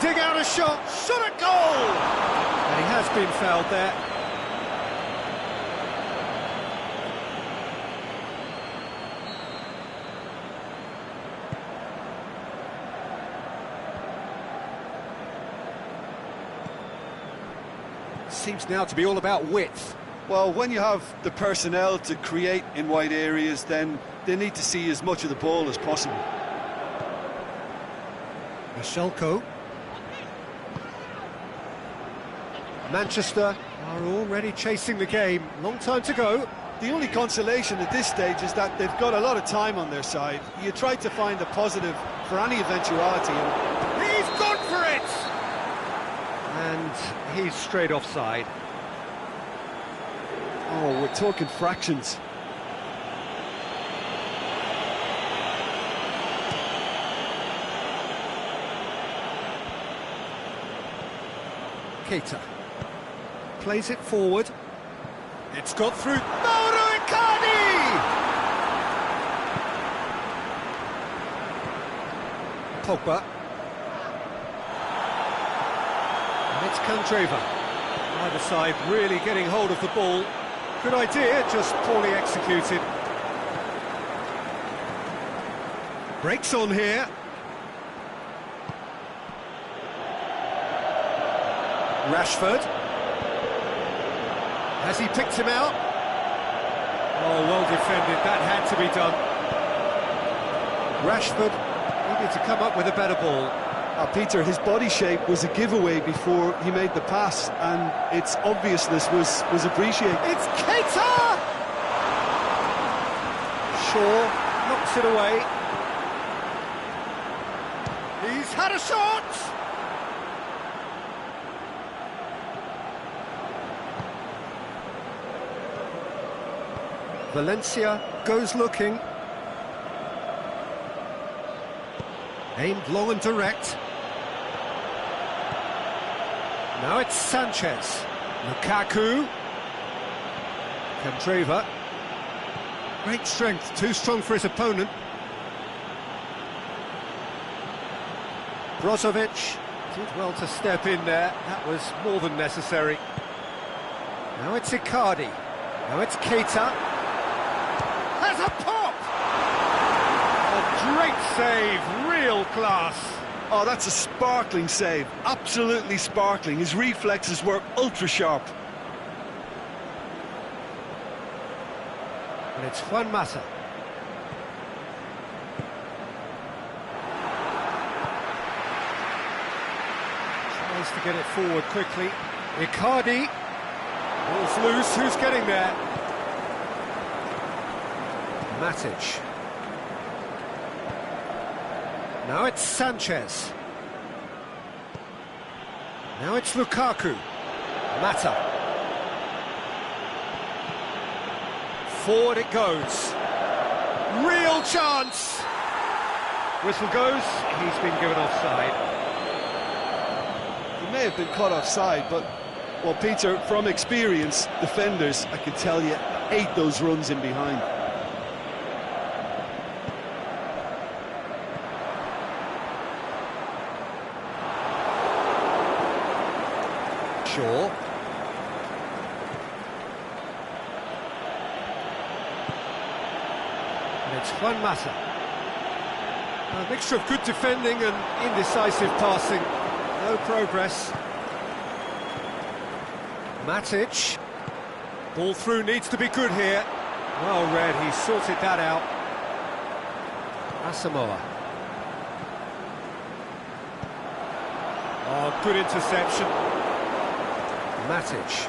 dig out a shot, shot at goal! And he has been fouled there. Seems now to be all about width. Well, when you have the personnel to create in wide areas, then they need to see as much of the ball as possible. Mashelko. Manchester are already chasing the game. Long time to go. The only consolation at this stage is that they've got a lot of time on their side. You try to find a positive for any eventuality. He's gone for it! And he's straight offside. Oh, we're talking fractions. Keita plays it forward. It's got through. Mauro Icardi! Pogba. And it's Candreva. Either side really getting hold of the ball. Good idea, just poorly executed. Breaks on here. Rashford. Has he picked him out? Oh, well defended, that had to be done. Rashford needed to come up with a better ball. Peter, his body shape was a giveaway before he made the pass, and its obviousness was appreciated. It's Keita! Shaw knocks it away. He's had a shot! Valencia goes looking. Aimed long and direct. Now it's Sanchez. Lukaku. Candreva. Great strength, too strong for his opponent. Brozovic did well to step in there. That was more than necessary. Now it's Icardi. Now it's Keita. Has a pop! A great save, real class. Oh, that's a sparkling save, absolutely sparkling. His reflexes were ultra-sharp. And it's Juan Mata. Tries to get it forward quickly. Icardi. Ball's loose, who's getting there? Matic. Now it's Sanchez. Now it's Lukaku. Mata. Forward it goes. Real chance! Whistle goes, he's been given offside. He may have been caught offside, but, well, Peter, from experience, defenders, I can tell you, hate those runs in behind. Shaw. And it's Juan Mata. A mixture of good defending and indecisive passing. No progress. Matic. Ball through needs to be good here. Well read, he sorted that out. Asamoah. Oh, good interception. Matic.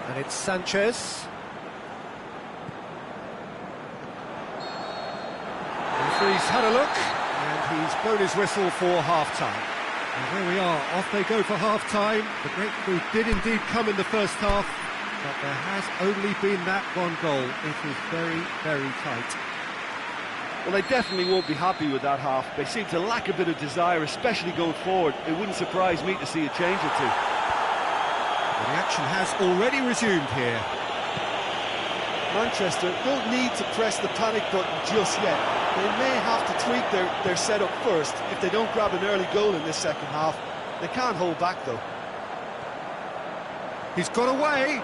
And it's Sanchez. Referee's had a look, and he's blown his whistle for half-time. And there we are, off they go for half-time. The breakthrough did indeed come in the first half, but there has only been that one goal. It was very, very tight. Well, they definitely won't be happy with that half. They seem to lack a bit of desire, especially going forward. It wouldn't surprise me to see a change or two. Well, the action has already resumed here. Manchester don't need to press the panic button just yet. They may have to tweak their setup first if they don't grab an early goal in this second half. They can't hold back, though. He's got away.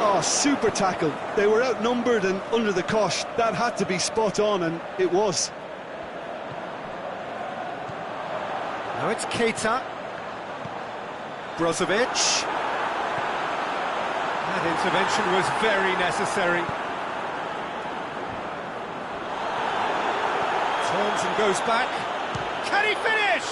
Oh, super tackle. They were outnumbered and under the cosh. That had to be spot on, and it was. Now it's Keita. Brozovic. That intervention was very necessary. Turns and goes back. Can he finish?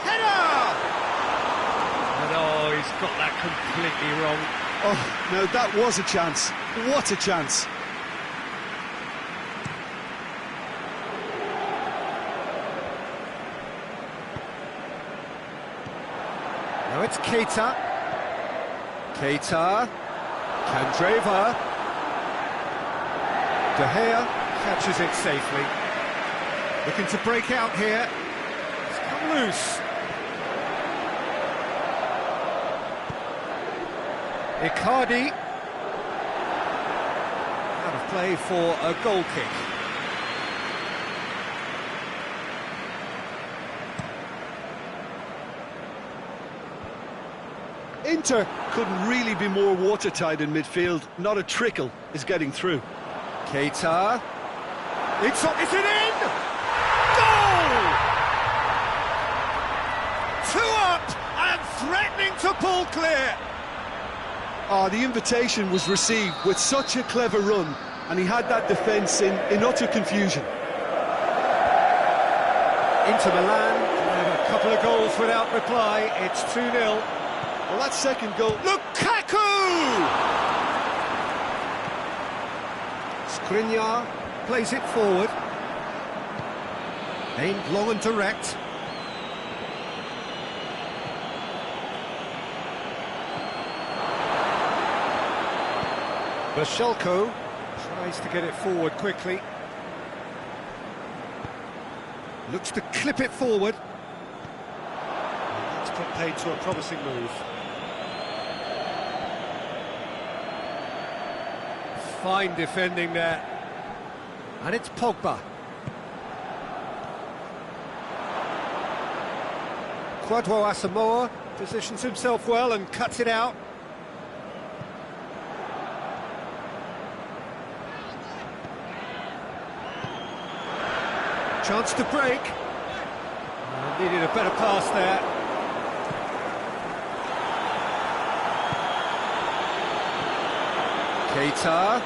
Header! And oh, he's got that completely wrong. Oh, no, that was a chance. What a chance. Now it's Keita. Keita. Candreva. De Gea catches it safely. Looking to break out here. It's come loose. Icardi. Out of play for a goal kick. Inter couldn't really be more watertight in midfield. Not a trickle is getting through. Keita. Is it in? Goal! 2 up and threatening to pull clear. Oh, the invitation was received with such a clever run, and he had that defence in utter confusion. Inter Milan have a couple of goals without reply. It's 2-0. Well, that second goal... Lukaku! Skriniar plays it forward. Aimed long and direct. Bashelko tries to get it forward quickly. Looks to clip it forward. That's put paid to a promising move. Fine defending there. And it's Pogba. Kwadwo Asamoah positions himself well and cuts it out. Chance to break. Needed a better pass there. Keita.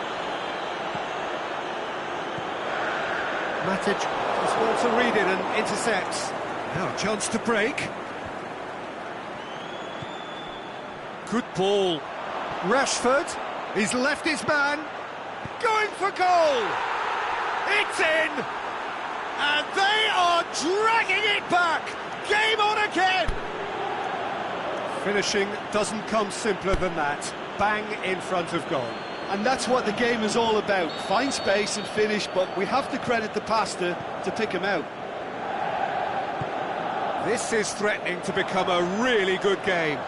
Matic does well to read it and intercepts. Now a chance to break. Good ball. Rashford. He's left his man. Going for goal. It's in. And they are dragging it back! Game on again! Finishing doesn't come simpler than that. Bang in front of goal. And that's what the game is all about. Find space and finish, but we have to credit the pasta to pick him out. This is threatening to become a really good game.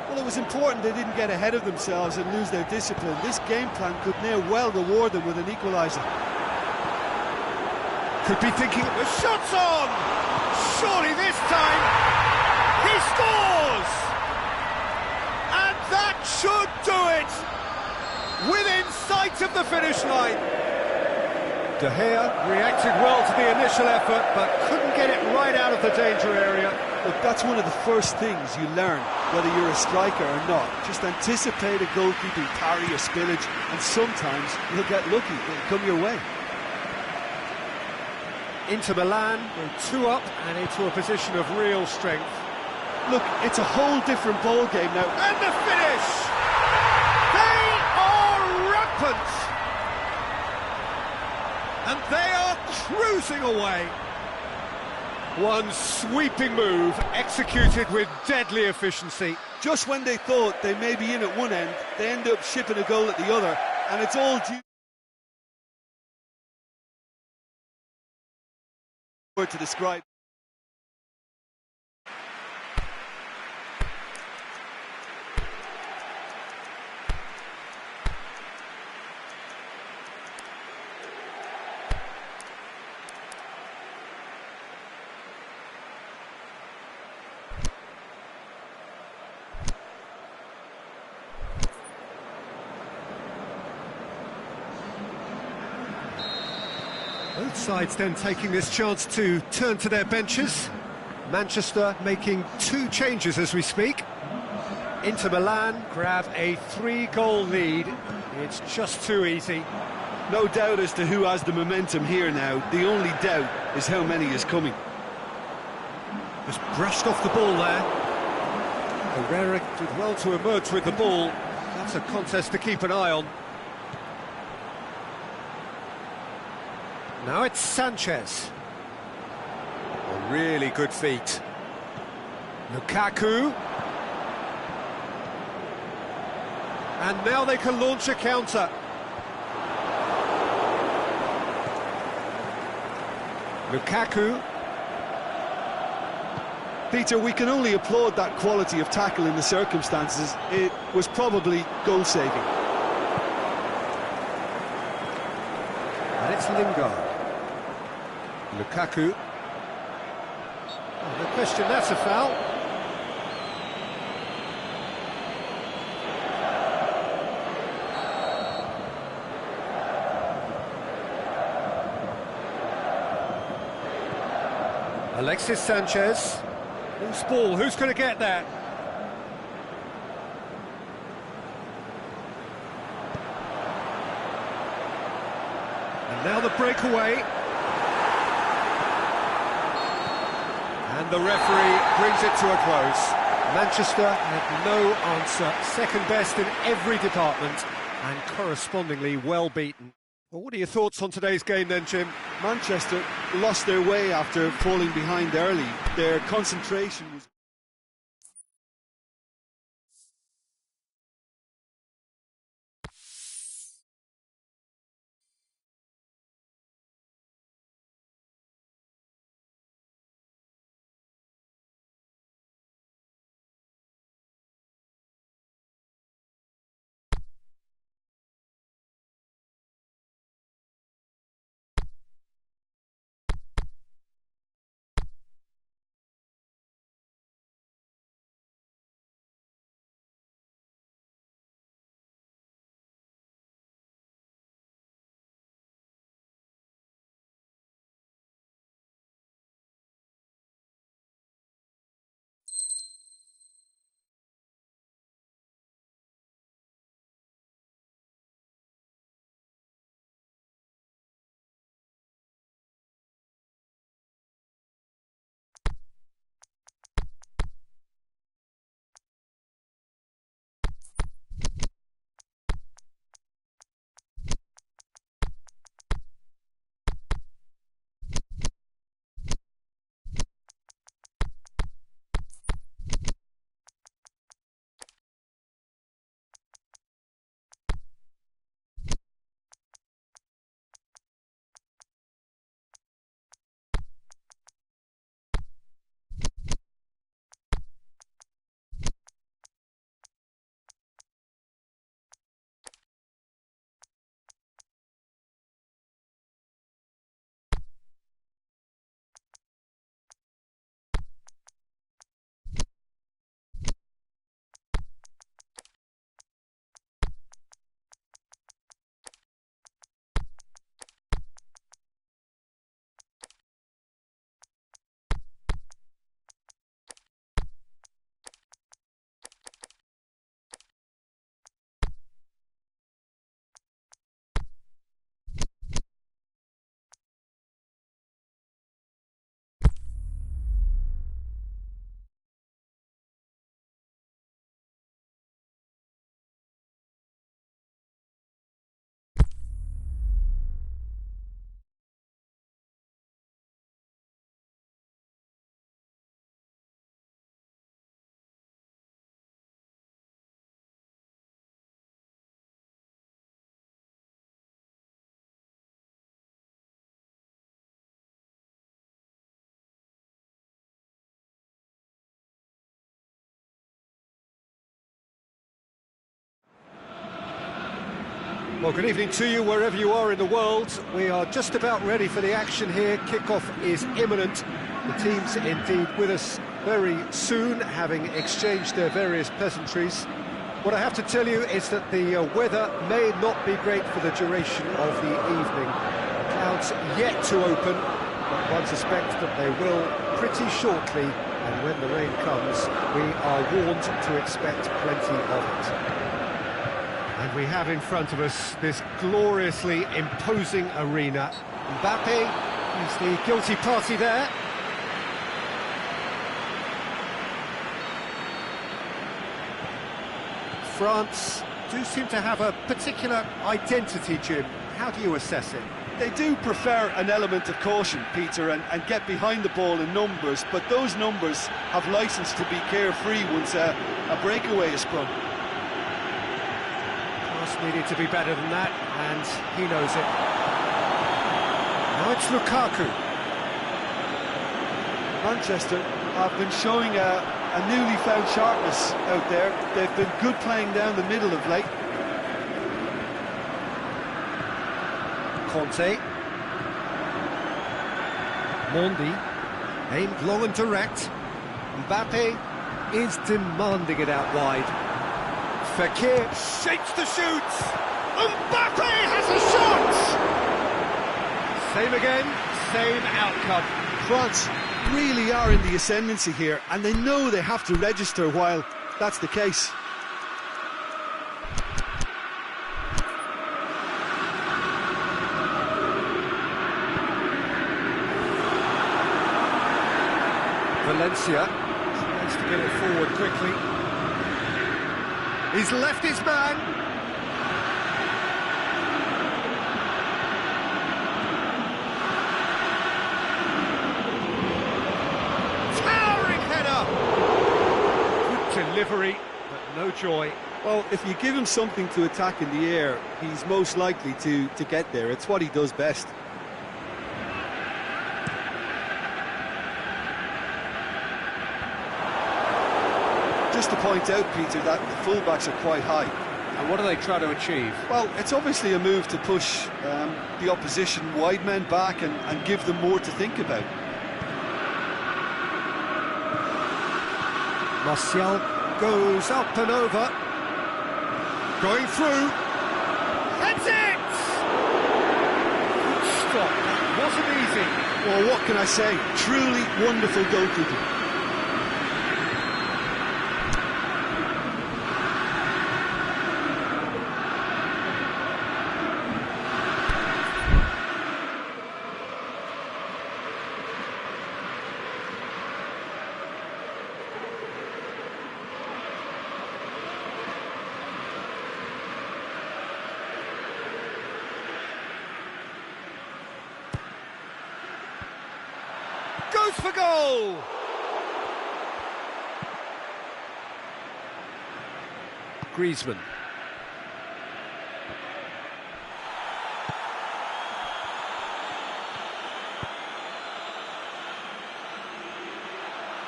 Well, it was important they didn't get ahead of themselves and lose their discipline. This game plan could now well reward them with an equaliser. Could be thinking, the shot's on! Surely this time, he scores! And that should do it! Within sight of the finish line. De Gea reacted well to the initial effort, but couldn't get it right out of the danger area. Look, that's one of the first things you learn, whether you're a striker or not. Just anticipate a goalkeeping parry or spillage, and sometimes you'll get lucky, it'll come your way. Inter Milan go 2 up and into a position of real strength. Look, it's a whole different ball game now. And the finish! They are rampant! And they are cruising away. One sweeping move executed with deadly efficiency. Just when they thought they may be in at one end, they end up shipping a goal at the other, and it's all due word to describe. Both sides then taking this chance to turn to their benches. Manchester making 2 changes as we speak. Inter Milan grab a 3-goal lead. It's just too easy. No doubt as to who has the momentum here now. The only doubt is how many is coming. Just brushed off the ball there. Herrera did well to emerge with the ball. That's a contest to keep an eye on. Now it's Sanchez. A really good feat. Lukaku. And now they can launch a counter. Lukaku. Peter, we can only applaud that quality of tackle in the circumstances. It was probably goal-saving. And it's Lingard. Lukaku. Oh, no question, that's a foul. Alexis Sanchez. Loose ball, who's going to get that? And now the breakaway. And the referee brings it to a close. Manchester had no answer, second best in every department, and correspondingly well beaten. Well, what are your thoughts on today's game then, Jim? Manchester lost their way after falling behind early. Their concentration was... Well, good evening to you wherever you are in the world. We are just about ready for the action here. Kickoff is imminent. The teams indeed with us very soon, having exchanged their various pleasantries. What I have to tell you is that the weather may not be great for the duration of the evening. Clouds yet to open, but one suspects that they will pretty shortly, and when the rain comes, we are warned to expect plenty of it. And we have in front of us this gloriously imposing arena. Mbappe is the guilty party there. France do seem to have a particular identity, Jim. How do you assess it? They do prefer an element of caution, Peter, and get behind the ball in numbers, but those numbers have licence to be carefree once a breakaway is sprung. Pass needed to be better than that, and he knows it. Now it's Lukaku. Manchester have been showing a newly found sharpness out there. They've been good playing down the middle of late. Conte. Mondi, aimed long and direct. Mbappe is demanding it out wide. Fekir shapes the shoot. Mbappe has a shot! Same again, same outcome. France really are in the ascendancy here, and they know they have to register while that's the case. Valencia tries to get it forward quickly. He's left his man. Towering header. Good delivery, but no joy. Well, if you give him something to attack in the air, he's most likely to get there. It's what he does best. Just to point out, Peter, that the fullbacks are quite high. And what do they try to achieve? Well, it's obviously a move to push the opposition wide men back and give them more to think about. Martial goes up and over. Going through. Heads it! Good stop. That wasn't easy. Well, what can I say? Truly wonderful goalkeeping. Goes for goal! Griezmann.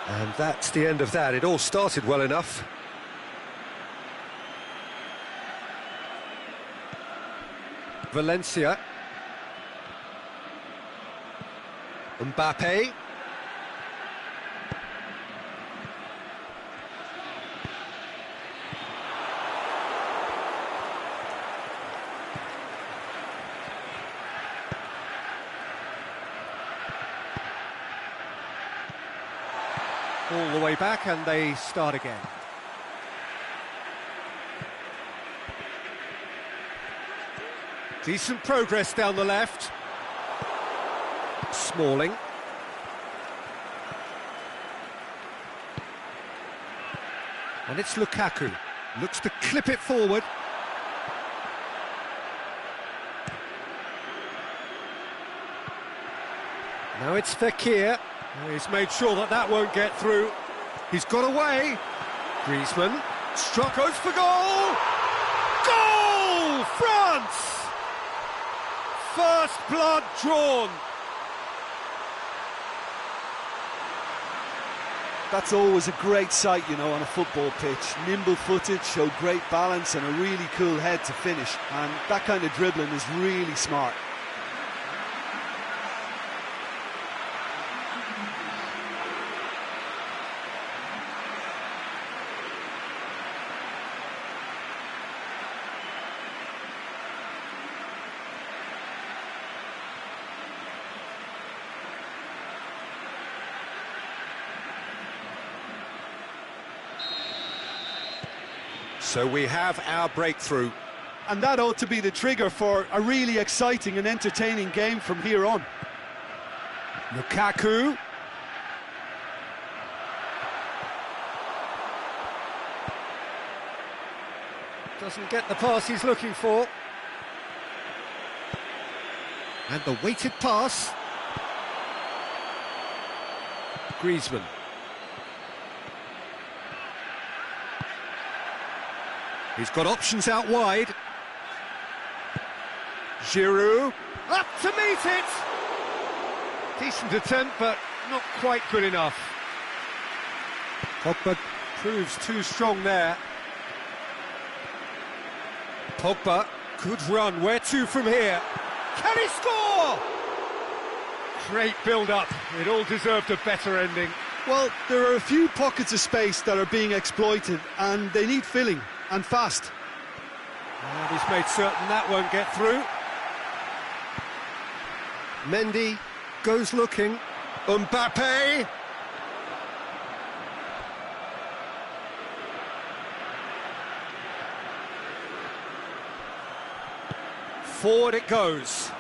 And that's the end of that. It all started well enough. Valencia. Mbappe. All the way back, and they start again. Decent progress down the left. Smalling. And it's Lukaku. Looks to clip it forward. Now it's Fekir. He's made sure that that won't get through. He's got away. Griezmann. Struck, goes for goal! Goal! France! First blood drawn. That's always a great sight, you know, on a football pitch. Nimble-footed, showed great balance and a really cool head to finish. And that kind of dribbling is really smart. So we have our breakthrough. And that ought to be the trigger for a really exciting and entertaining game from here on. Lukaku. Doesn't get the pass he's looking for. And the weighted pass. Griezmann. He's got options out wide. Giroud, up to meet it! Decent attempt, but not quite good enough. Pogba proves too strong there. Pogba, good run, where to from here? Can he score? Great build-up, it all deserved a better ending. Well, there are a few pockets of space that are being exploited, and they need filling. And fast. And he's made certain that won't get through. Mendy goes looking. Mbappe. Forward it goes.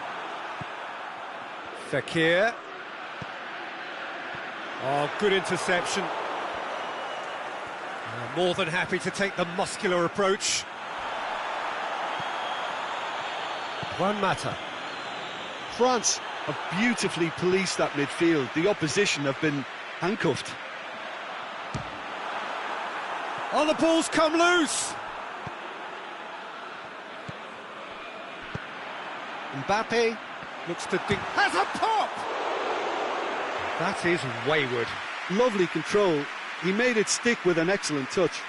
Fekir. Oh, good interception. More than happy to take the muscular approach. Juan Mata. France have beautifully policed that midfield. The opposition have been handcuffed. Oh, the ball's come loose! Mbappe looks to think... Has a pop! That is wayward. Lovely control. He made it stick with an excellent touch.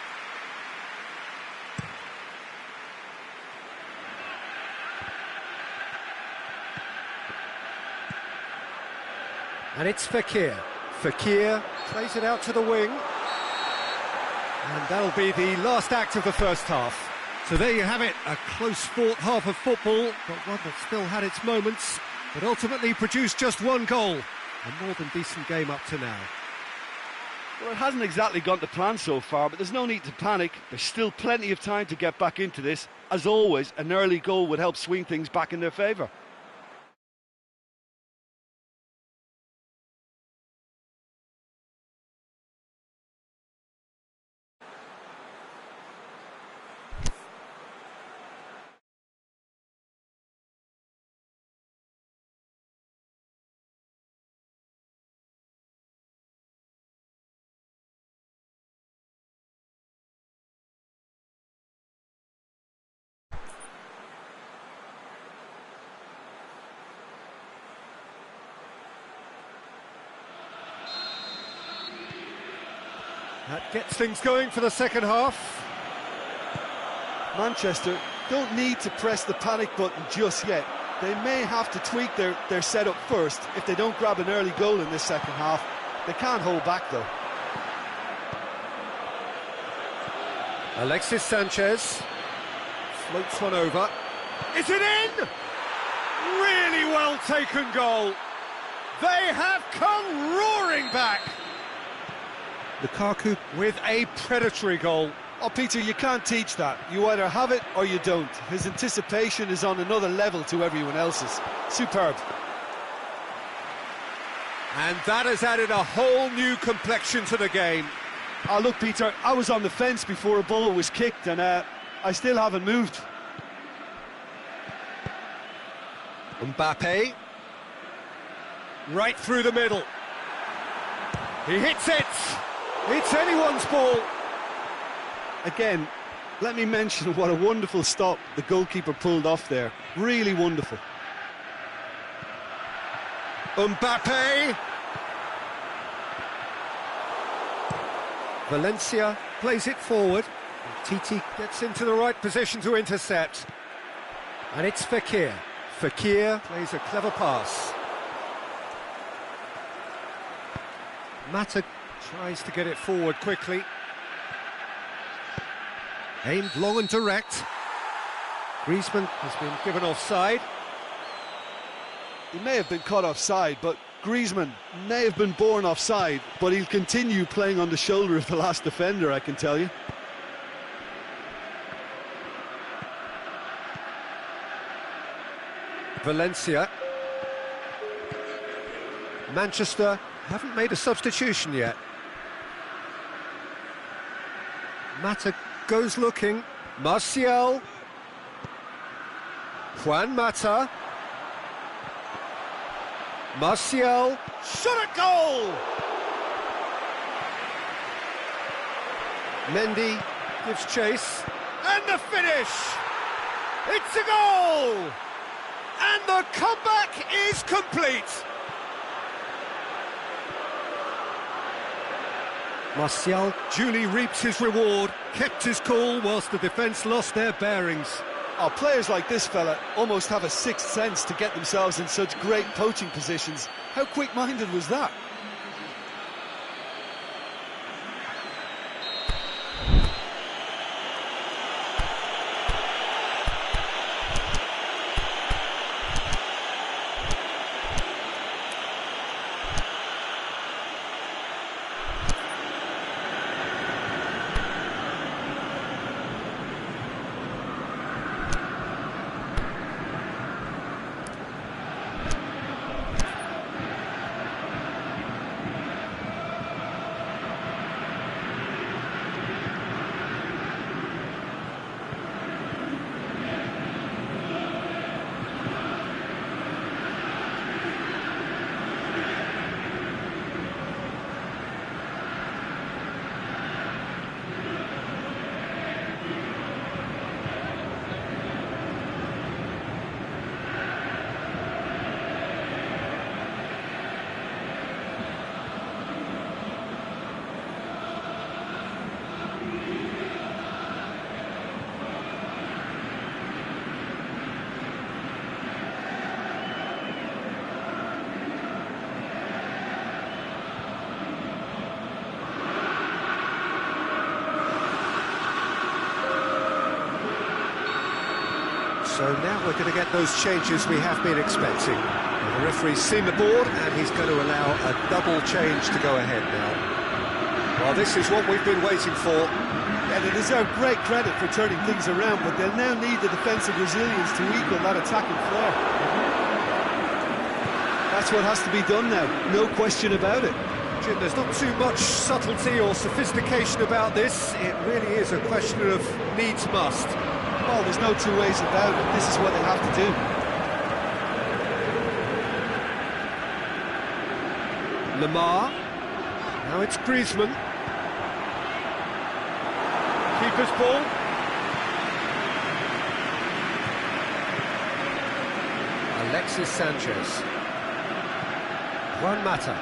And it's Fekir. Fekir plays it out to the wing. And that'll be the last act of the first half. So there you have it, a close-fought half of football, but one that still had its moments, but ultimately produced just one goal. A more than decent game up to now. Well, it hasn't exactly gone to plan so far, but there's no need to panic. There's still plenty of time to get back into this. As always, an early goal would help swing things back in their favour. That gets things going for the second half. Manchester don't need to press the panic button just yet. They may have to tweak their setup first if they don't grab an early goal in this second half. They can't hold back though. Alexis Sanchez floats one over. Is it in? Really well taken goal. They have come roaring back. Lukaku with a predatory goal. Oh, Peter, you can't teach that. You either have it or you don't. His anticipation is on another level to everyone else's. Superb. And that has added a whole new complexion to the game. Oh, look, Peter, I was on the fence before a ball was kicked, and I still haven't moved. Mbappe. Right through the middle. He hits it. It's anyone's ball. Again, let me mention what a wonderful stop the goalkeeper pulled off there. Really wonderful. Mbappe. Valencia plays it forward. Titi gets into the right position to intercept. And it's Fekir. Fekir plays a clever pass. Mata tries to get it forward quickly. Aimed long and direct. Griezmann has been given offside. He may have been caught offside, but Griezmann may have been born offside, but he'll continue playing on the shoulder of the last defender, I can tell you. Valencia. Manchester haven't made a substitution yet. Mata goes looking. Martial. Juan Mata. Martial. Shot at goal! Mendy gives chase. And the finish! It's a goal! And the comeback is complete! Martial duly reaps his reward, kept his cool whilst the defence lost their bearings. Oh, players like this fella almost have a sixth sense to get themselves in such great poaching positions. How quick-minded was that? So now we're going to get those changes we have been expecting. Well, the referee's seen the board and he's going to allow a double change to go ahead now. Well, this is what we've been waiting for. And they deserve great credit for turning things around, but they'll now need the defensive resilience to equal that attacking flair. That's what has to be done now, no question about it. Jim, there's not too much subtlety or sophistication about this. It really is a question of needs must. Oh, there's no two ways about it. This is what they have to do. Lamar. Now it's Griezmann. Keeper's ball. Alexis Sanchez. Juan Mata.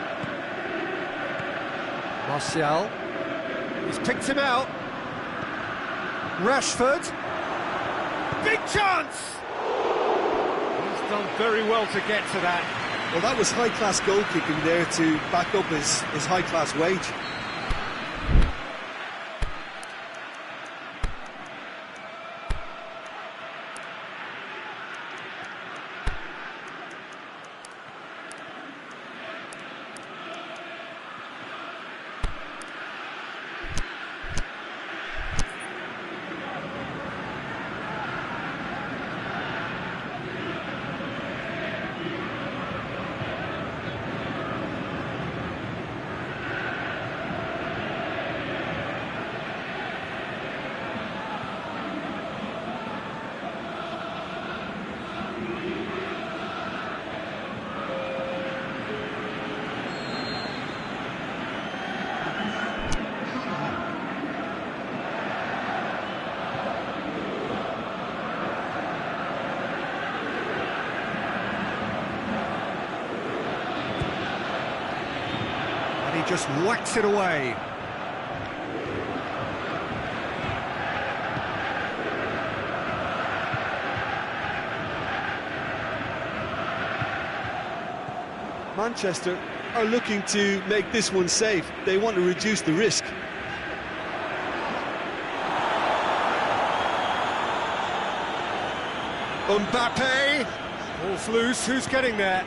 Martial. He's picked him out. Rashford. Big chance! He's done very well to get to that. Well, that was high-class goalkeeping there to back up his high-class wage. Just whacks it away. Manchester are looking to make this one safe. They want to reduce the risk. Mbappe, ball's loose, who's getting there?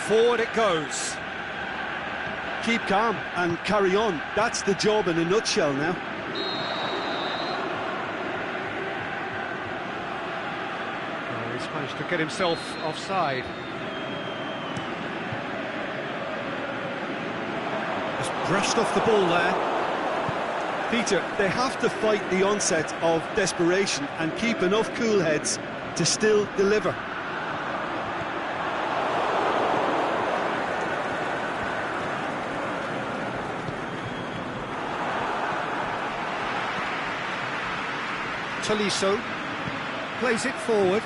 Forward it goes. Keep calm and carry on. That's the job in a nutshell now. Oh, he's managed to get himself offside. Just brushed off the ball there. Peter, they have to fight the onset of desperation and keep enough cool heads to still deliver. Tolisso plays it forward.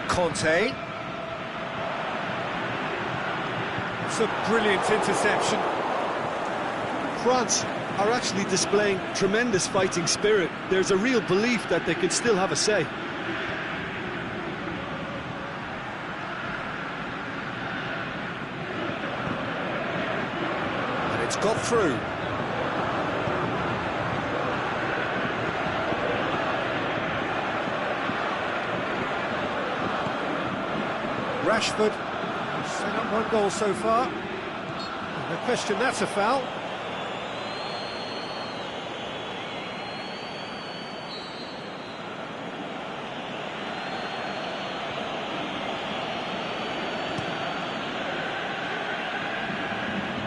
Conte. It's a brilliant interception. France are actually displaying tremendous fighting spirit. There's a real belief that they can still have a say. And it's got through. Rashford has set up one goal so far. No question that's a foul.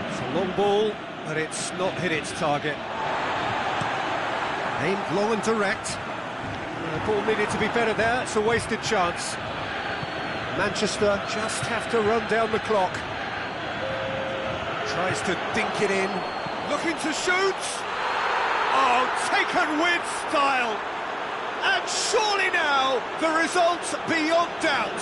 It's a long ball, but it's not hit its target. Aimed long and direct. The ball needed to be better there, it's a wasted chance. Manchester just have to run down the clock. Tries to dink it in. Looking to shoot! Oh, taken with style! And surely now, the result's beyond doubt.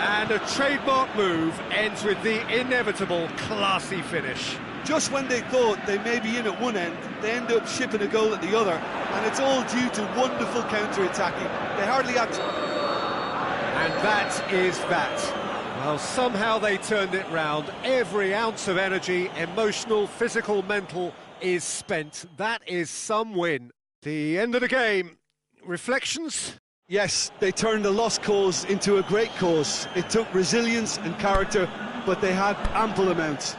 And a trademark move ends with the inevitable classy finish. Just when they thought they may be in at one end, they end up shipping a goal at the other, and it's all due to wonderful counter-attacking. They hardly had to... And that is that. Well, somehow they turned it round. Every ounce of energy, emotional, physical, mental, is spent. That is some win. The end of the game. Reflections? Yes, they turned a lost cause into a great cause. It took resilience and character, but they had ample amounts.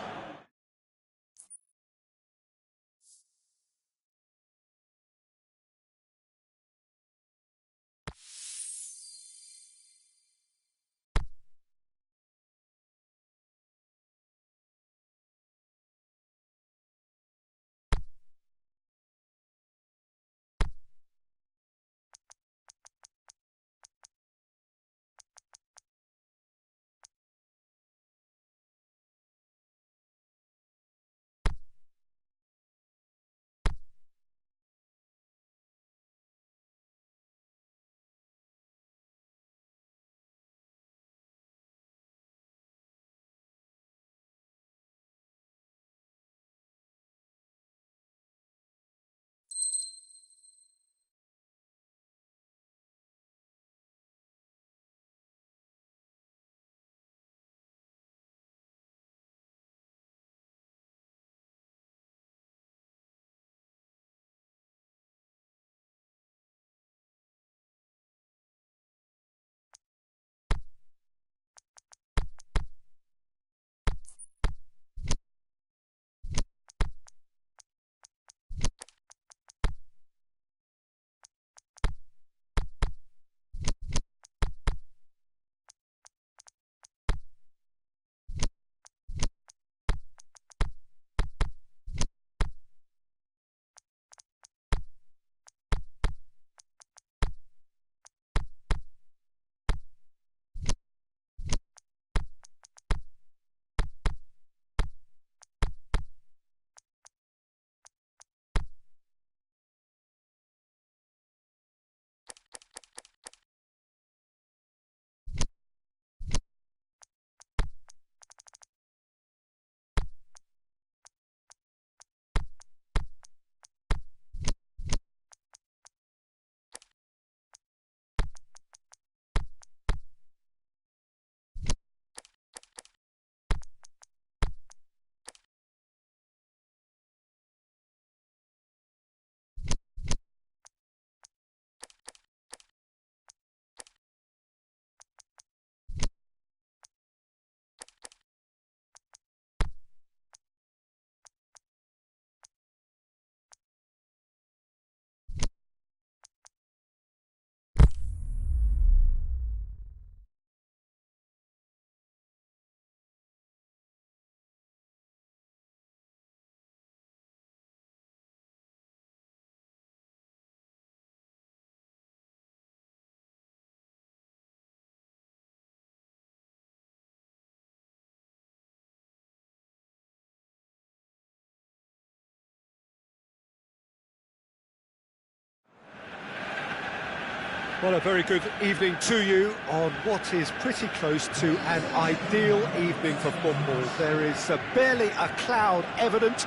Well, a very good evening to you on what is pretty close to an ideal evening for football. There is barely a cloud evident.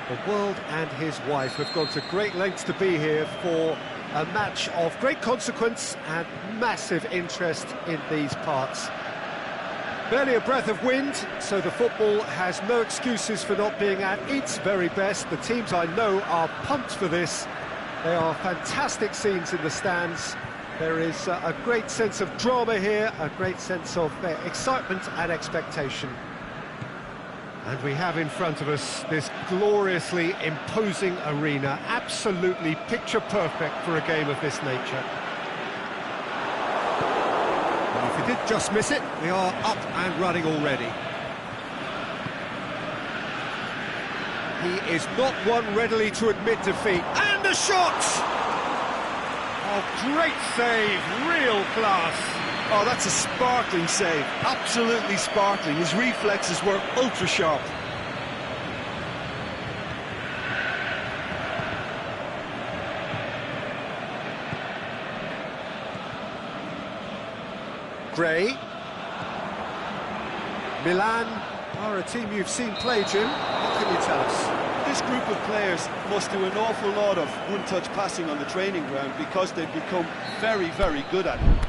The world and his wife have gone to great lengths to be here for a match of great consequence and massive interest in these parts. Barely a breath of wind, so the football has no excuses for not being at its very best. The teams I know are pumped for this. They are fantastic scenes in the stands. There is a great sense of drama here, a great sense of excitement and expectation. And we have in front of us this gloriously imposing arena, absolutely picture perfect for a game of this nature. And if you did just miss it, we are up and running already. He is not one readily to admit defeat. And a shot! Oh, great save, real class. Oh, that's a sparkling save, absolutely sparkling. His reflexes were ultra sharp. Gray. Milan are a team you've seen play, Jim. What can you tell us? This group of players must do an awful lot of one-touch passing on the training ground because they've become very, very good at it.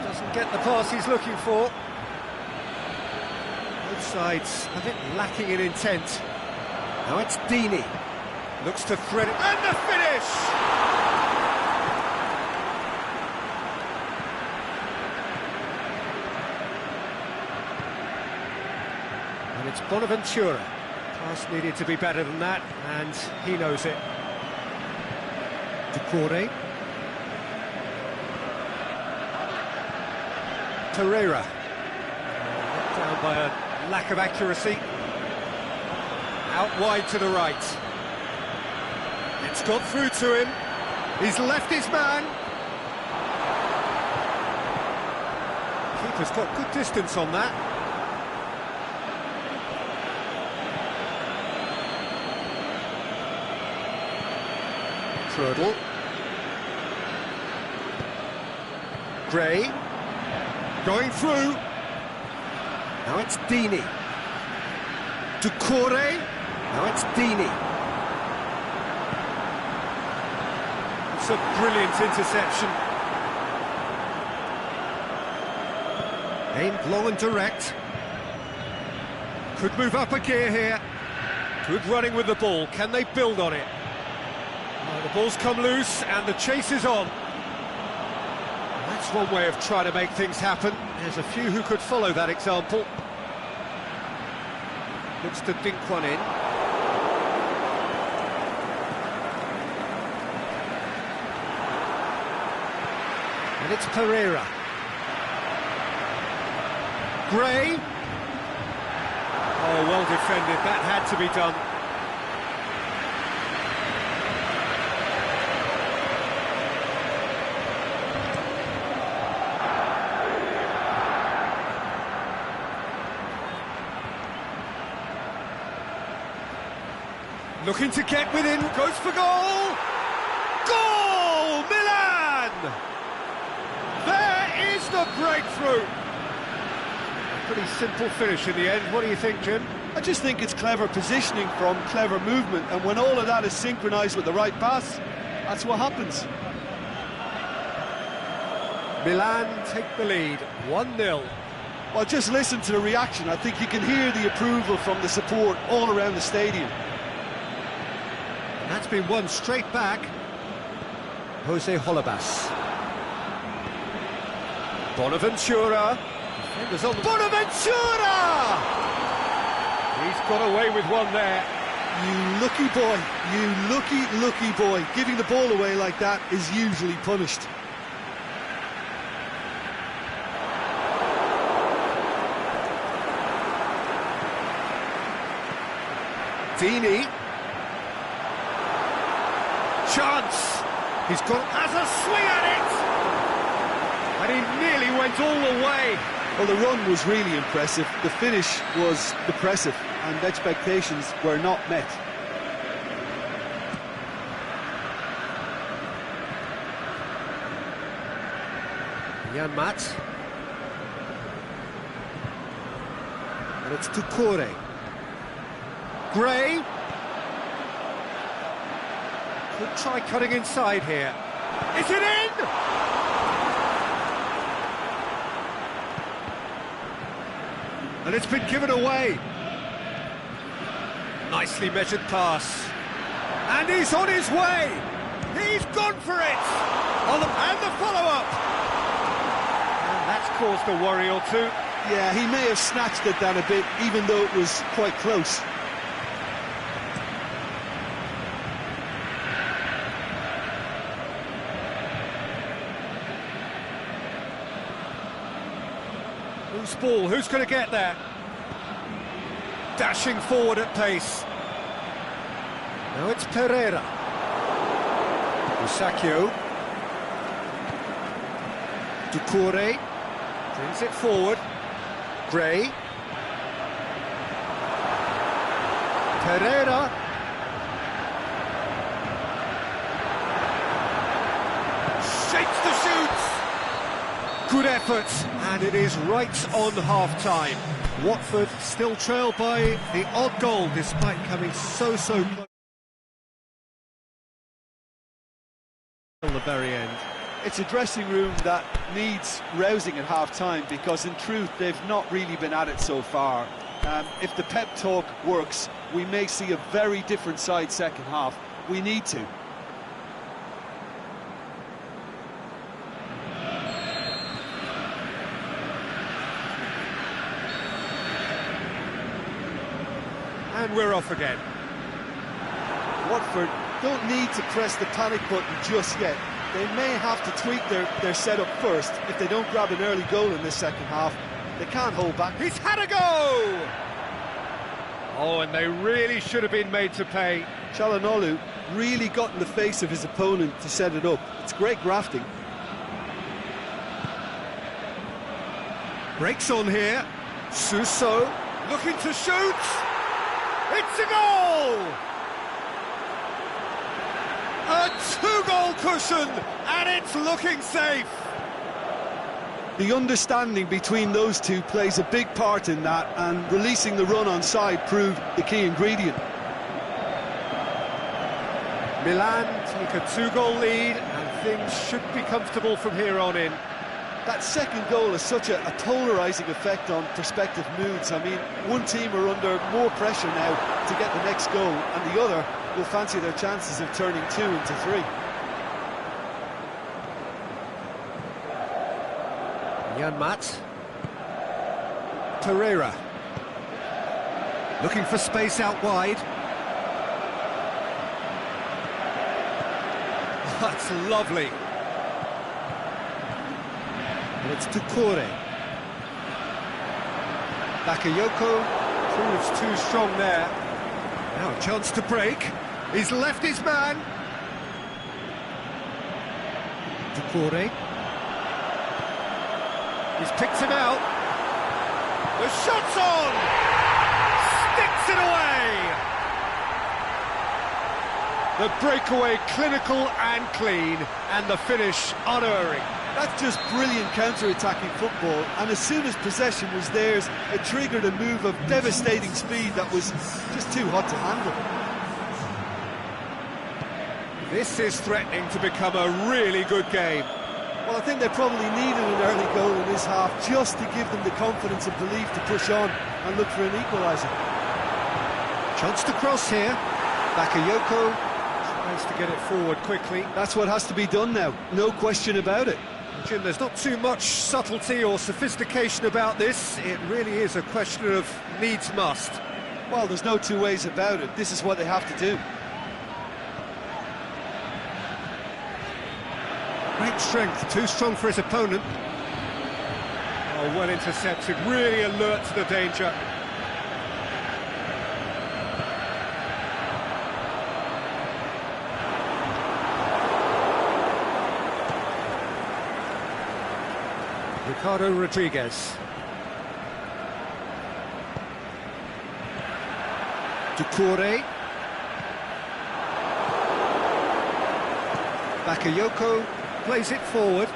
Doesn't get the pass he's looking for. Both sides a bit lacking in intent. Now it's Deeney. Looks to thread it. And the finish! And it's Bonaventura. Pass needed to be better than that, and he knows it. Doucouré. Pereira. Let down by a lack of accuracy. Out wide to the right. It's got through to him. He's left his man. Keeper's got good distance on that. Trudel. Gray. Going through. Now it's Deeney. Doucouré. Now it's Deeney. It's a brilliant interception. Aimed low and direct. Could move up a gear here. Good running with the ball. Can they build on it? The ball's come loose and the chase is on. That's one way of trying to make things happen. There's a few who could follow that example. Looks to dink one in. And it's Pereira. Gray. Oh, well defended. That had to be done. Looking to get within, goes for goal! Goal! Milan! There is the breakthrough! A pretty simple finish in the end. What do you think, Jim? I just think it's clever positioning from clever movement, and when all of that is synchronised with the right pass, that's what happens. Milan take the lead, 1-0. Well, just listen to the reaction. I think you can hear the approval from the support all around the stadium. That's been won straight back. Jose Holebas. Bonaventura. Bonaventura! He's got away with one there. You lucky boy, you lucky boy. Giving the ball away like that is usually punished. Deeney. Chance! He's has a swing at it! And he nearly went all the way. Well, the run was really impressive. The finish was depressive, and expectations were not met. Janmaat. And it's Doucouré. Gray. Could try cutting inside here. Is it in? And it's been given away. Nicely measured pass. And he's on his way. He's gone for it. And the follow-up. And that's caused a worry or two. Yeah, he may have snatched it down a bit, even though it was quite close. Who's ball? Who's going to get there? Dashing forward at pace. Now it's Pereira. Eusakio. Doucouré brings it forward. Gray. Pereira. Shapes the shoots. Good effort, and it is right on half-time. Watford still trail by the odd goal, despite coming so close till the very end. It's a dressing room that needs rousing at half-time, because in truth they've not really been at it so far. If the pep talk works, we may see a very different side second half. We need to. And we're off again. Watford don't need to press the panic button just yet. They may have to tweak their setup first. If they don't grab an early goal in this second half, they can't hold back. He's had a go! Oh, and they really should have been made to pay. Çalhanoğlu really got in the face of his opponent to set it up. It's great grafting. Breaks on here. Suso looking to shoot. It's a goal! A two-goal cushion, and it's looking safe. The understanding between those two plays a big part in that, and releasing the run on side proved the key ingredient. Milan take a two-goal lead, and things should be comfortable from here on in. That second goal has such a polarising effect on prospective moods. I mean, one team are under more pressure now to get the next goal, and the other will fancy their chances of turning 2 into 3. Janmaat. Pereira. Looking for space out wide. That's lovely. And it's Doucouré. Bakayoko proves too strong there. Now a chance to break. He's left his man. Doucouré. He's picked him out. The shot's on! Sticks it away! The breakaway clinical and clean, and the finish unerring. That's just brilliant counter-attacking football, and as soon as possession was theirs, it triggered a move of devastating speed that was just too hot to handle. This is threatening to become a really good game. Well, I think they probably needed an early goal in this half just to give them the confidence and belief to push on and look for an equaliser. Chance to cross here. Bakayoko tries to get it forward quickly. That's what has to be done now, no question about it. Jim, there's not too much subtlety or sophistication about this. It really is a question of needs must. Well, there's no two ways about it. This is what they have to do. Great strength, too strong for his opponent. Oh, well intercepted, really alert to the danger. Ricardo Rodriguez. Doucouré. Bakayoko plays it forward.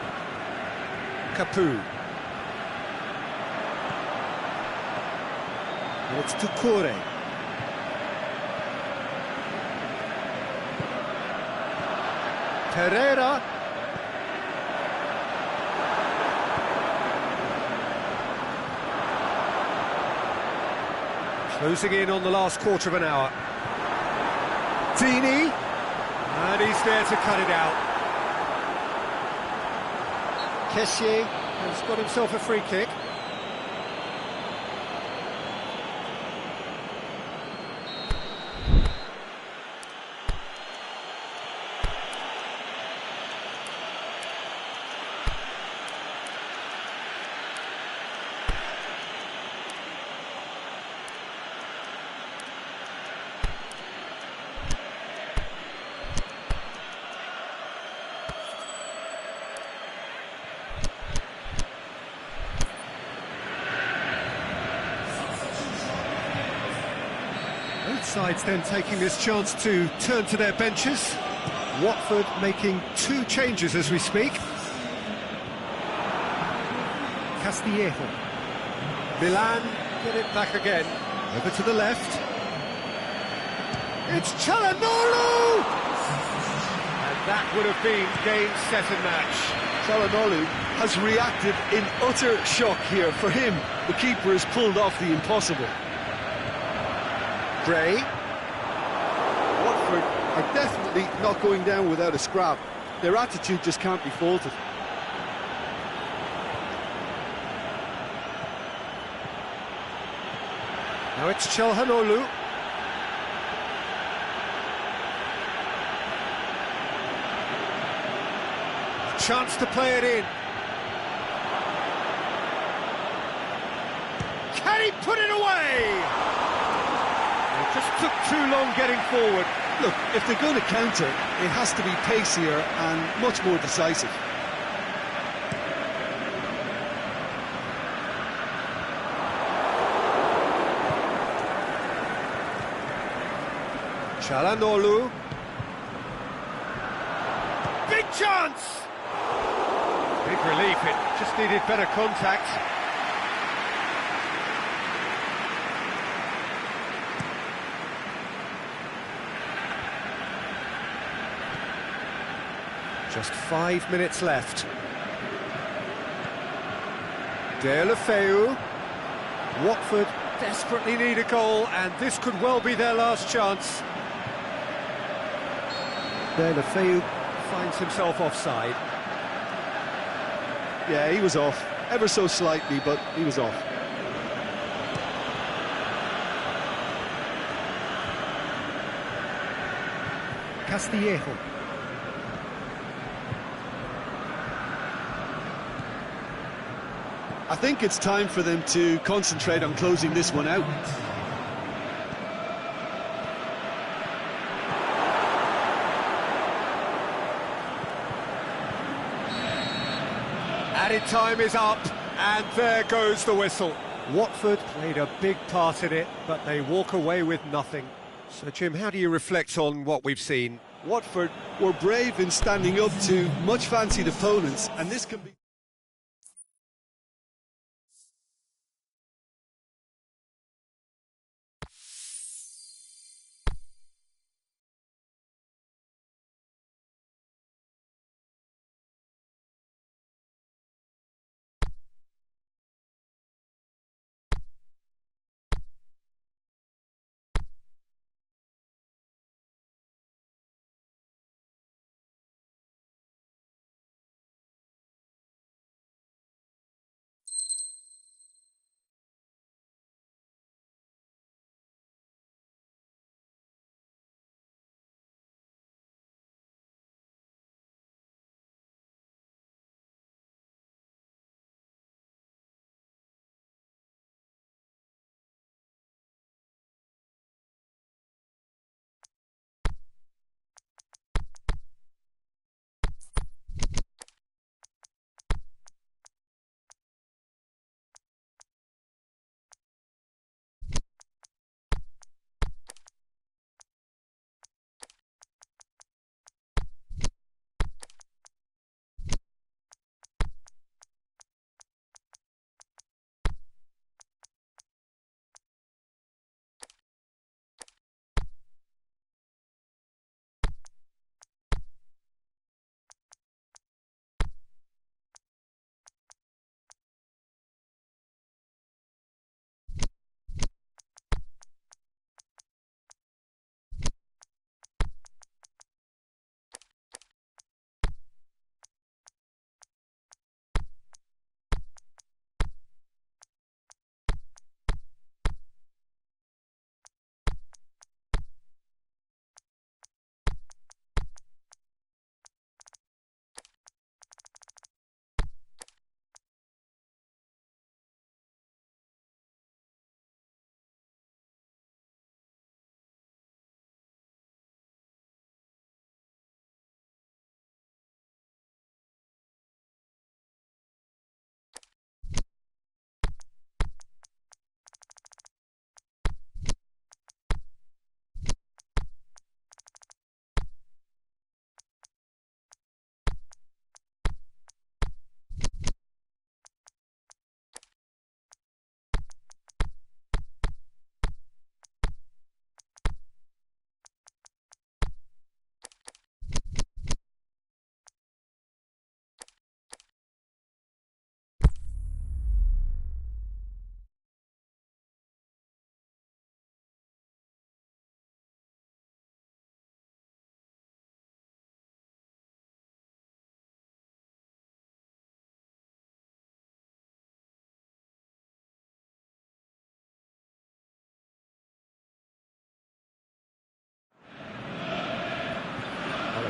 Capoue. And it's Doucouré. Pereira. Closing in on the last quarter of an hour. Deeney. And he's there to cut it out. Kessié has got himself a free kick. Both sides then taking this chance to turn to their benches. Watford making 2 changes as we speak. Castillejo. Milan get it back again. Over to the left. It's Çalhanoğlu! And that would have been game, set and match. Çalhanoğlu has reacted in utter shock here. For him, the keeper has pulled off the impossible. Gray. Watford are definitely not going down without a scrap. Their attitude just can't be faulted. Now it's Çalhanoğlu. A chance to play it in. Can he put it away? It just took too long getting forward. Look, if they're going to counter, it has to be pacier and much more decisive. Çalhanoğlu. Big chance! Big relief, it just needed better contact. Just 5 minutes left. Deulofeu. Watford desperately need a goal, and this could well be their last chance. Deulofeu finds himself offside. Yeah, he was off. Ever so slightly, but he was off. Castillejo. I think it's time for them to concentrate on closing this one out. Added time is up, and there goes the whistle. Watford played a big part in it, but they walk away with nothing. So, Jim, how do you reflect on what we've seen? Watford were brave in standing up to much fancied opponents, and this can be...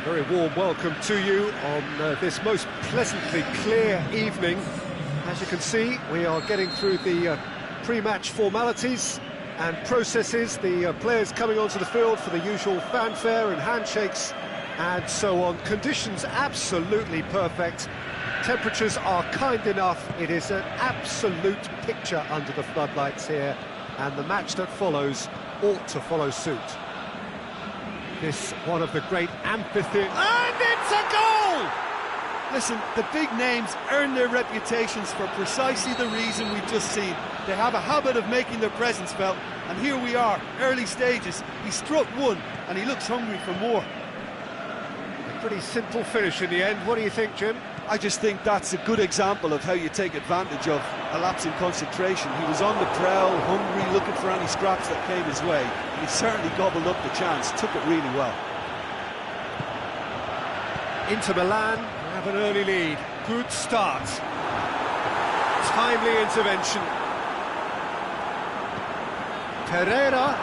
Very warm welcome to you on this most pleasantly clear evening. As you can see, we are getting through the pre-match formalities and processes, the players coming onto the field for the usual fanfare and handshakes and so on. Conditions absolutely perfect. Temperatures are kind enough. It is an absolute picture under the floodlights here, and the match that follows ought to follow suit. This one of the great amphitheatres, and it's a goal! Listen, the big names earn their reputations for precisely the reason we've just seen. They have a habit of making their presence felt, and here we are, early stages. He struck one, and he looks hungry for more. A pretty simple finish in the end. What do you think, Jim? I just think that's a good example of how you take advantage of a lapse in concentration. He was on the prowl, hungry, looking for any scraps that came his way, and he certainly gobbled up the chance, took it really well. Inter Milan have an early lead. Good start. Timely intervention. Pereira.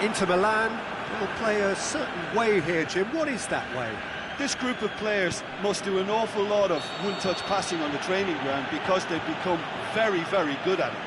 Inter Milan will play a certain way here, Jim. What is that way? This group of players must do an awful lot of one-touch passing on the training ground because they've become very, very good at it.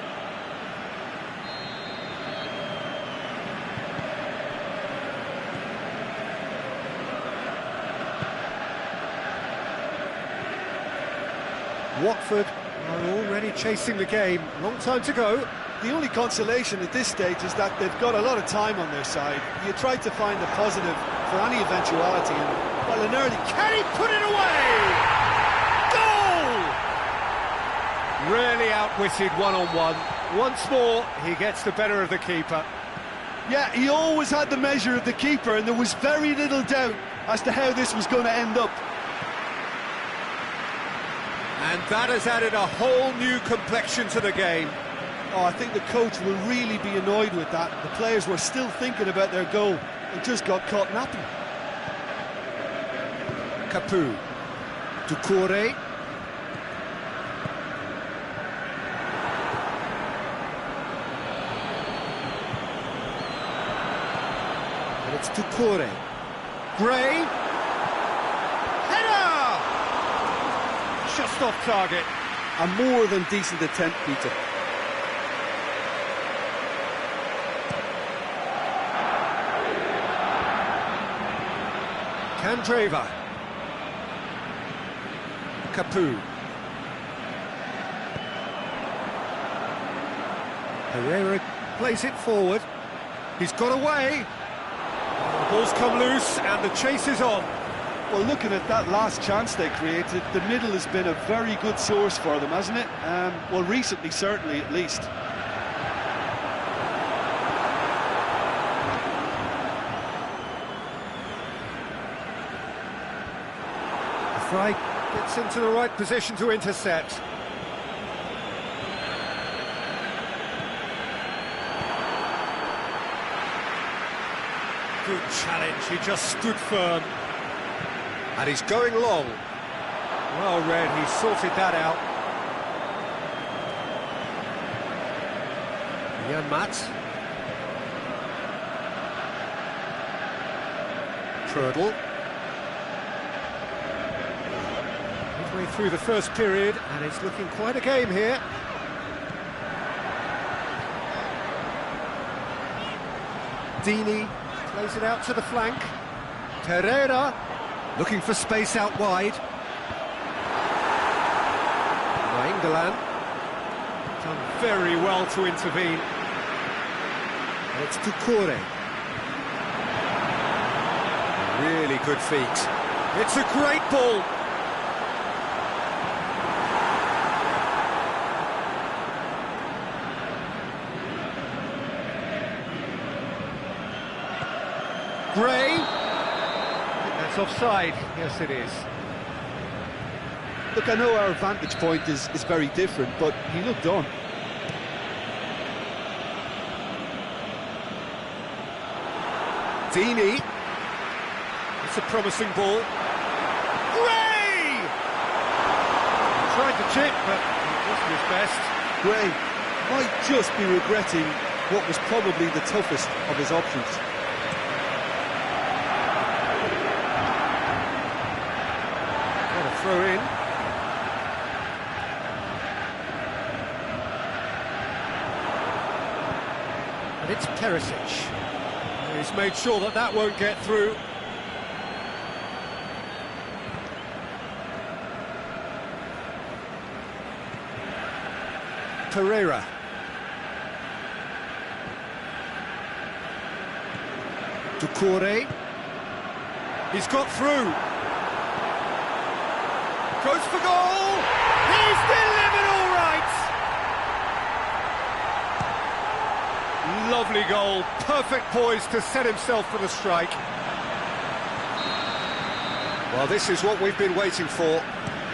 Watford are already chasing the game. Long time to go. The only consolation at this stage is that they've got a lot of time on their side. You try to find a positive for any eventuality, and well, an early... Can he put it away? Goal! Really outwitted one-on-one. Once more, he gets the better of the keeper. Yeah, he always had the measure of the keeper, and there was very little doubt as to how this was going to end up. And that has added a whole new complexion to the game. Oh, I think the coach will really be annoyed with that. The players were still thinking about their goal and just got caught napping. Capu. Doucouré. And it's Doucouré. Gray. Header! Just off target. A more than decent attempt, Peter. Candreva. Capu. Pereira plays it forward. He's got away. The ball's come loose and the chase is on. Well, looking at that last chance they created, the middle has been a very good source for them, hasn't it? Well, recently, certainly, at least. Fry gets into the right position to intercept. Good challenge, he just stood firm. And he's going long. Well read, he sorted that out. Jan Maat. Prödl. Midway through the first period, and it's looking quite a game here. Dini plays it out to the flank. Pereira looking for space out wide. Nainggolan done very well to intervene. And it's Doucouré. Really good feet. It's a great ball. Gray. I think that's offside. Yes, it is. Look, I know our vantage point is very different, but he looked on. Dini. It's a promising ball. Gray! Tried to chip, but it wasn't his best. Gray might just be regretting what was probably the toughest of his options. What a throw in. And it's Perisic. He's made sure that that won't get through. Pereira. Doucouré. He's got through. Goes for goal. He's delivered all right. Lovely goal. Perfect poise to set himself for the strike. Well, this is what we've been waiting for.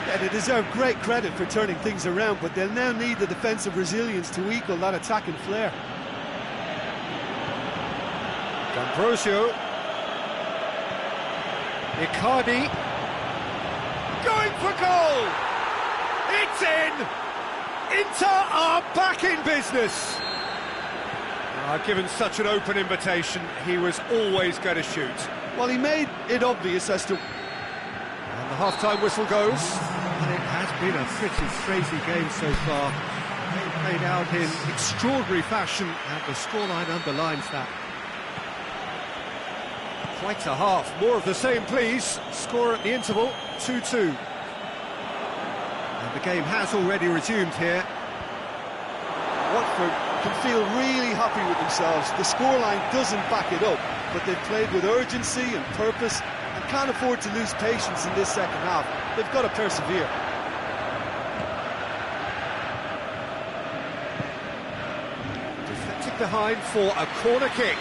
Yeah, they deserve great credit for turning things around, but they'll now need the defensive resilience to equal that attacking flair. D'Ambrosio. Icardi. Going for goal! It's in! Inter are back in business! Given such an open invitation, he was always going to shoot. Well, he made it obvious as to... And the half-time whistle goes. And it has been a pretty crazy game so far. They played out in extraordinary fashion, and the scoreline underlines that. Quite a half. More of the same, please. Score at the interval, 2-2. And the game has already resumed here. Watford can feel really happy with themselves. The scoreline doesn't back it up, but they've played with urgency and purpose and can't afford to lose patience in this second half. They've got to persevere. Deflected behind for a corner kick.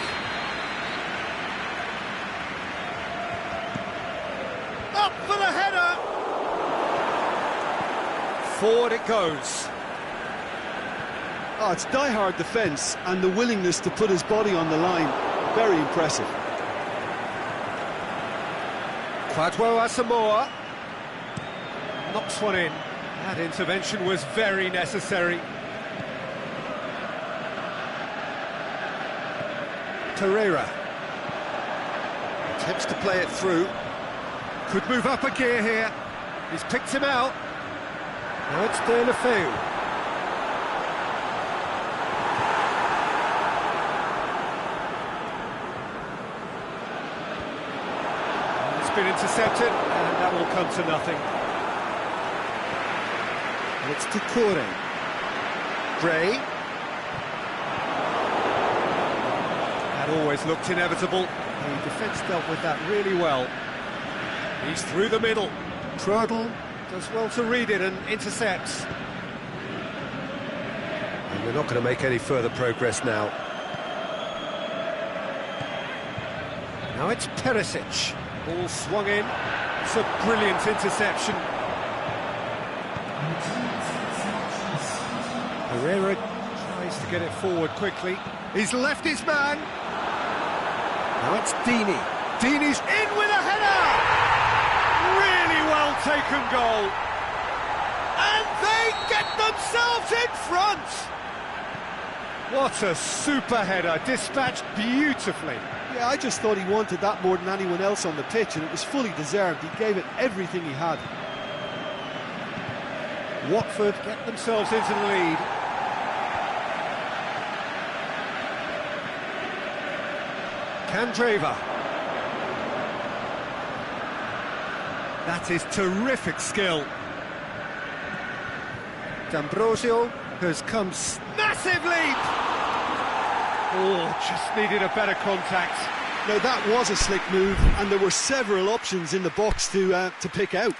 Up for the header! Forward it goes. Oh, it's die-hard defence and the willingness to put his body on the line. Very impressive. Kwadwo Asamoah knocks one in. That intervention was very necessary. Pereira attempts to play it through. Could move up a gear here. He's picked him out. Now it's Deulofeu. Been intercepted, and that will come to nothing. And it's Doucouré. Gray. That always looked inevitable. The defence dealt with that really well. He's through the middle. Trudel does well to read it and intercepts. And we're not going to make any further progress now. Now it's Perisic. Ball swung in. It's a brilliant interception. Pereira tries to get it forward quickly. He's left his man. Now it's Deeney. Deeney's in with a header! Really well taken goal. And they get themselves in front! What a super header, dispatched beautifully. Yeah, I just thought he wanted that more than anyone else on the pitch, and it was fully deserved. He gave it everything he had. Watford get themselves into the lead. Candreva. That is terrific skill. D'Ambrosio has come massive leap. Oh, just needed a better contact. Now that was a slick move, and there were several options in the box to pick out.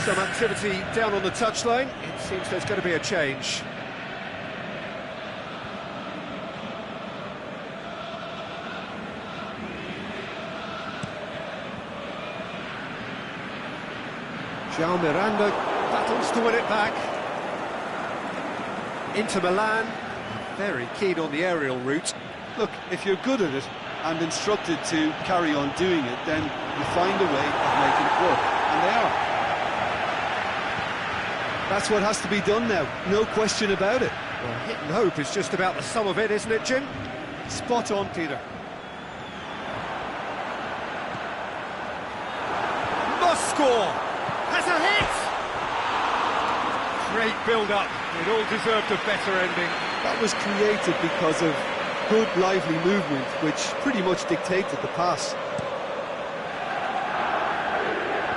Some activity down on the touchline. It seems there's going to be a change. João Miranda battles to win it back. Inter Milan, very keen on the aerial route. Look, if you're good at it and instructed to carry on doing it, then you find a way of making it work, and they are. That's what has to be done now, no question about it. Well, hit and hope is just about the sum of it, isn't it, Jim? Spot on, Peter. Must score! Has a hit! Great build-up, it all deserved a better ending. That was created because of good, lively movement, which pretty much dictated the pass.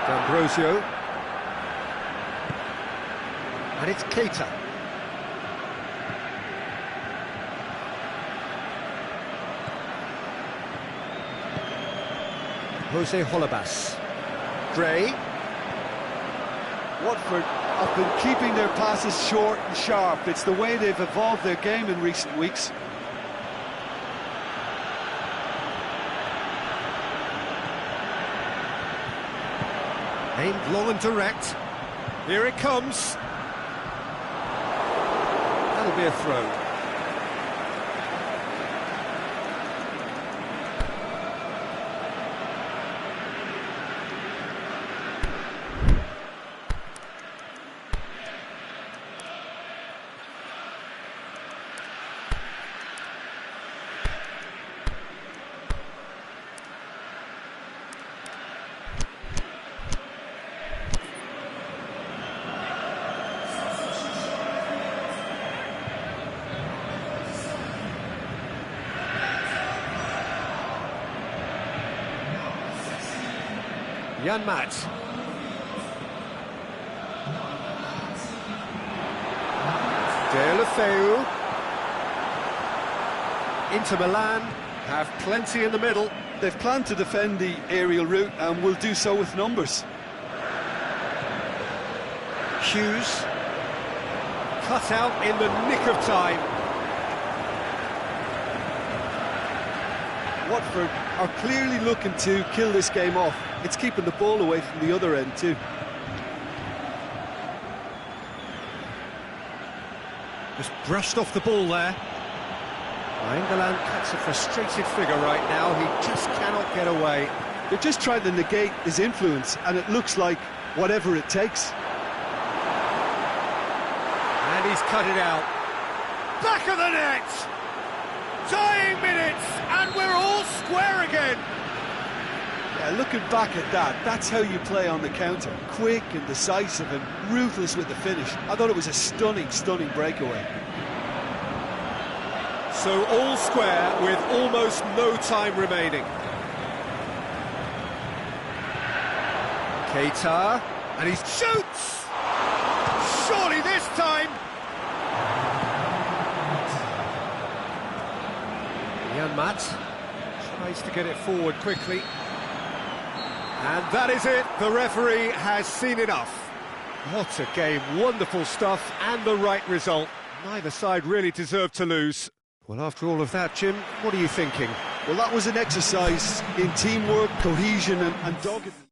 D'Ambrosio. And it's Keita. Jose Holebas. Gray. Watford have been keeping their passes short and sharp. It's the way they've evolved their game in recent weeks. Aimed long and direct. Here it comes. That'll be a throw. Janmaat. Deulofeu. Inter Milan have plenty in the middle. They've planned to defend the aerial route and will do so with numbers. Hughes. Cut out in the nick of time. Watford are clearly looking to kill this game off. It's keeping the ball away from the other end too. Just brushed off the ball there. Nainggolan cuts a frustrated figure right now. He just cannot get away. They're just trying to negate his influence, and it looks like whatever it takes. And he's cut it out. Back of the net! Dying minutes, and we're all square again. Yeah, looking back at that, that's how you play on the counter. Quick and decisive and ruthless with the finish. I thought it was a stunning, stunning breakaway. So all square with almost no time remaining. Keita, and he shoots! Surely this time! Janmaat tries to get it forward quickly. And that is it, the referee has seen enough. What a game, wonderful stuff, and the right result. Neither side really deserved to lose. Well, after all of that, Jim, what are you thinking? Well, that was an exercise in teamwork, cohesion and doggedness.